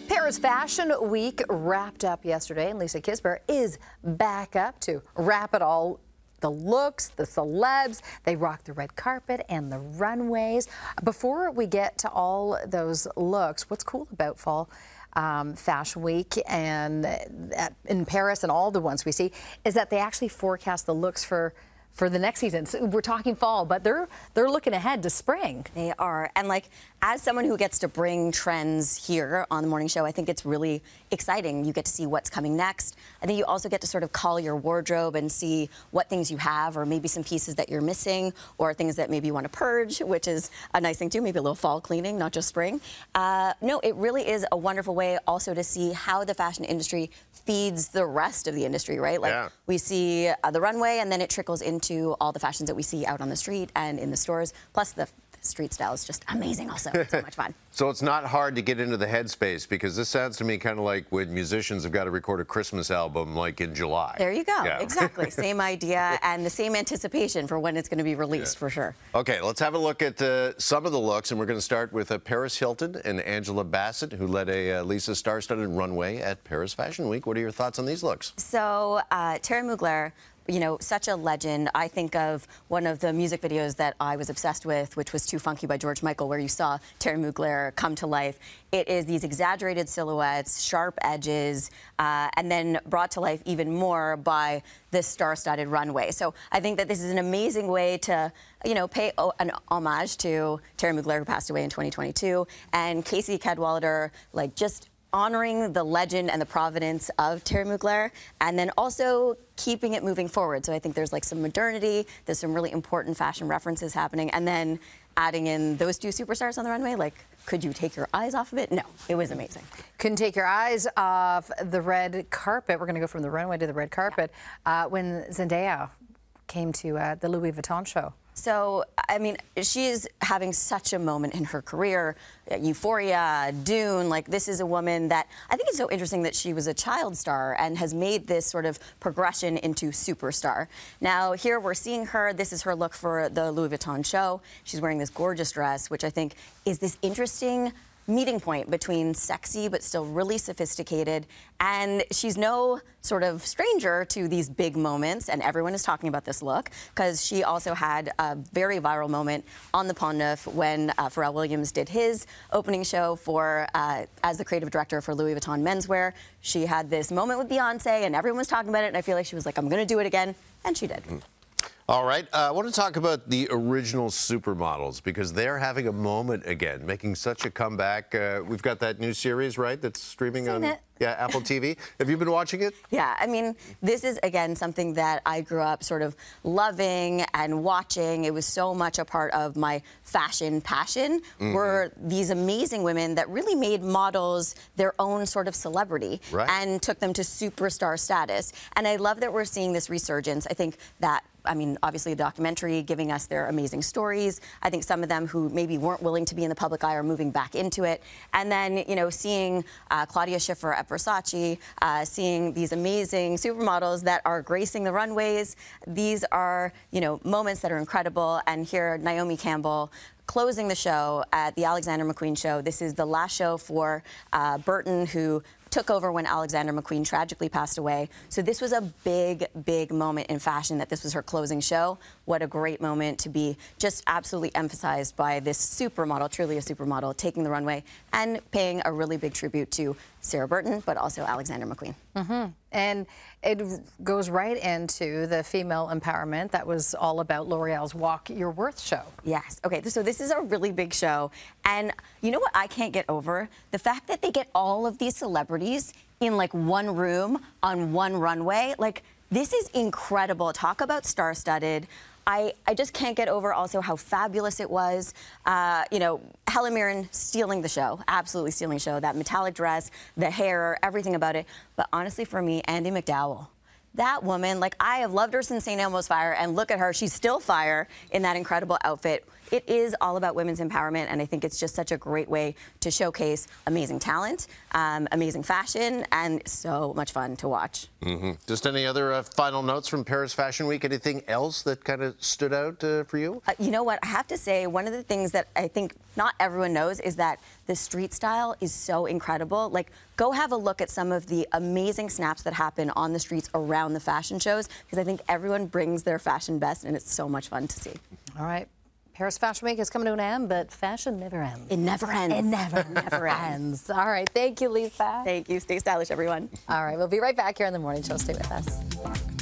Paris Fashion Week wrapped up yesterday, and Lisa Kisber is back up to wrap it all. The looks, the celebs, they rock the red carpet and the runways. Before we get to all those looks, what's cool about Fall Fashion Week and in Paris and all the ones we see is that they actually forecast the looks for the next season. So we're talking fall, but they're looking ahead to spring. They are. And like, as someone who gets to bring trends here on the morning show, I think it's really exciting. You get to see what's coming next. I think you also get to sort of call your wardrobe and see what things you have, or maybe some pieces that you're missing, or things that maybe you want to purge, which is a nice thing too, maybe a little fall cleaning, not just spring. No, it really is a wonderful way also to see how the fashion industry feeds the rest of the industry, right? Like we see the runway, and then it trickles into all the fashions that we see out on the street and in the stores, plus the street style is just amazing also. It's so much fun. So it's not hard to get into the headspace, because this sounds to me kind of like when musicians have got to record a Christmas album like in July. There you go. Yeah. Exactly. Same idea and the same anticipation for when it's going to be released for sure. Okay, let's have a look at some of the looks, and we're going to start with Paris Hilton and Angela Bassett, who led a Lisa star-studded runway at Paris Fashion Week. What are your thoughts on these looks? So Terry Mugler, you know, such a legend. I think of one of the music videos that I was obsessed with, which was Too Funky by George Michael, where you saw Terry Mugler come to life. It is these exaggerated silhouettes, sharp edges, and then brought to life even more by this star-studded runway. So I think that this is an amazing way to, you know, pay an homage to Terry Mugler, who passed away in 2022, and Casey Cadwallader, like, just honoring the legend and the provenance of Terry Mugler, and then also keeping it moving forward. So I think there's like some modernity, there's some really important fashion references happening, and then adding in those two superstars on the runway, like, could you take your eyes off of it? No, it was amazing. Couldn't take your eyes off the red carpet. We're going to go from the runway to the red carpet when Zendaya came to the Louis Vuitton show. So, I mean, she is having such a moment in her career. Euphoria, Dune, like, this is a woman that I think it's so interesting that she was a child star and has made this sort of progression into superstar. Now, here we're seeing her. This is her look for the Louis Vuitton show. She's wearing this gorgeous dress, which I think is this interesting meeting point between sexy but still really sophisticated, and she's no sort of stranger to these big moments, and everyone is talking about this look because she also had a very viral moment on the Pont Neuf when Pharrell Williams did his opening show for as the creative director for Louis Vuitton menswear. She had this moment with Beyonce, and everyone was talking about it, and I feel like she was like, I'm going to do it again, and she did. All right, I want to talk about the original Supermodels, because they're having a moment again, making such a comeback. We've got that new series, right, that's streaming on Apple TV. Have you been watching it? Yeah, I mean, this is, again, something that I grew up sort of loving and watching. It was so much a part of my fashion passion, were these amazing women that really made models their own sort of celebrity and took them to superstar status. And I love that we're seeing this resurgence. I think that, I mean, obviously a documentary giving us their amazing stories. I think some of them who maybe weren't willing to be in the public eye are moving back into it. And then, you know, seeing Claudia Schiffer at Versace, seeing these amazing supermodels that are gracing the runways. These are, you know, moments that are incredible. And here, Naomi Campbell closing the show at the Alexander McQueen show. This is the last show for Burton, who took over when Alexander McQueen tragically passed away. So this was a big, big moment in fashion that this was her closing show. What a great moment to be just absolutely emphasized by this supermodel, truly a supermodel, taking the runway and paying a really big tribute to Sarah Burton, but also Alexander McQueen. And it goes right into the female empowerment that was all about L'Oreal's Walk Your Worth show. Yes. Okay, so this is a really big show. And you know what I can't get over? The fact that they get all of these celebrities in like one room on one runway. Like, this is incredible. Talk about star-studded. I just can't get over also how fabulous it was. You know, Helen Mirren stealing the show, absolutely stealing the show. That metallic dress, the hair, everything about it. But honestly, for me, Andie MacDowell, that woman, like, I have loved her since St. Elmo's Fire, and look at her, she's still fire in that incredible outfit. It is all about women's empowerment, and I think it's just such a great way to showcase amazing talent, amazing fashion, and so much fun to watch. Just any other final notes from Paris Fashion Week? Anything else that kind of stood out for you? You know what? I have to say, one of the things that I think not everyone knows is that the street style is so incredible. Like, go have a look at some of the amazing snaps that happen on the streets around the fashion shows, because I think everyone brings their fashion best, and it's so much fun to see. All right. Paris Fashion Week is coming to an end, but fashion never ends. It never ends. It never ends. All right. Thank you, Lisa. Thank you. Stay stylish, everyone. All right. We'll be right back here on The Morning Show. Stay with us.